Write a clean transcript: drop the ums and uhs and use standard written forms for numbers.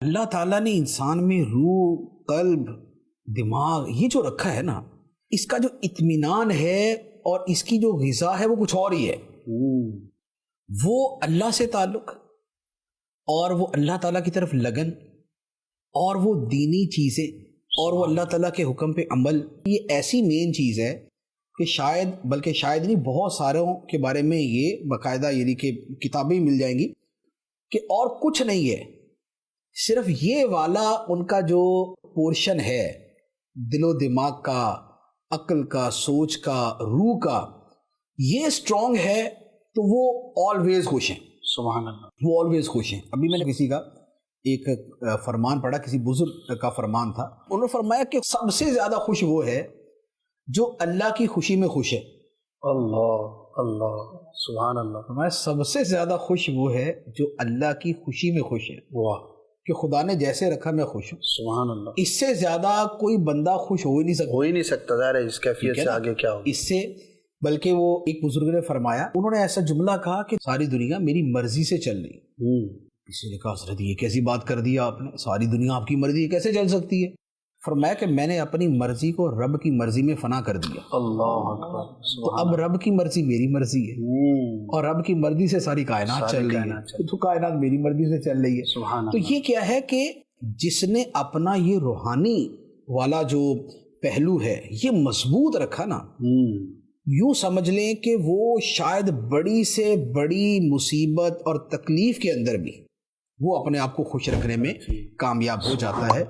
اللہ تعالیٰ نے انسان میں روح، قلب، دماغ یہ جو رکھا ہے نا، اس کا جو اطمینان ہے اور اس کی جو غذا ہے وہ کچھ اور ہی ہے۔ وہ اللہ سے تعلق اور وہ اللہ تعالیٰ کی طرف لگن اور وہ دینی چیزیں اور وہ اللہ تعالیٰ کے حکم پہ عمل، یہ ایسی مین چیز ہے کہ شاید بلکہ شاید نہیں بہت ساروں کے بارے میں یہ باقاعدہ یعنی کہ کتابیں مل جائیں گی کہ اور کچھ نہیں ہے، صرف یہ والا ان کا جو پورشن ہے دل و دماغ کا، عقل کا، سوچ کا، روح کا، یہ اسٹرانگ ہے تو وہ آلویز خوش ہیں۔ سبحان اللہ، وہ آلویز خوش ہیں۔ ابھی میں نے کسی کا ایک فرمان پڑھا، کسی بزرگ کا فرمان تھا، انہوں نے فرمایا کہ سب سے زیادہ خوش وہ ہے جو اللہ کی خوشی میں خوش ہے۔ اللہ اللہ، سبحان اللہ، فرمایا سب سے زیادہ خوش وہ ہے جو اللہ کی خوشی میں خوش ہے، واہ، کہ خدا نے جیسے رکھا میں خوش ہوں۔ سبحان اللہ، اس سے زیادہ کوئی بندہ خوش ہو ہی نہیں سکتا، ہو ہی نہیں سکتا، ظاہر ہے اس کیفیت سے آگے کیا ہو۔ اس سے بلکہ وہ ایک بزرگ نے فرمایا، انہوں نے ایسا جملہ کہا کہ ساری دنیا میری مرضی سے چل رہی۔ کسی نے کہا حضرت یہ کیسی بات کر دیا آپ نے، ساری دنیا آپ کی مرضی کیسے چل سکتی ہے؟ فرمایا کہ میں نے اپنی مرضی کو رب کی مرضی میں فنا کر دیا، اللہ اکبر، تو اب رب کی مرضی میری مرضی ہے اور رب کی مرضی سے ساری کائنات چل رہی ہے، تو کائنات میری مرضی سے چل رہی ہے۔ سبحان تو یہ کیا ہے کہ جس نے اپنا یہ روحانی والا جو پہلو ہے یہ مضبوط رکھا نا، یوں سمجھ لیں کہ وہ شاید بڑی سے بڑی مصیبت اور تکلیف کے اندر بھی وہ اپنے آپ کو خوش رکھنے میں کامیاب ہو جاتا ہے۔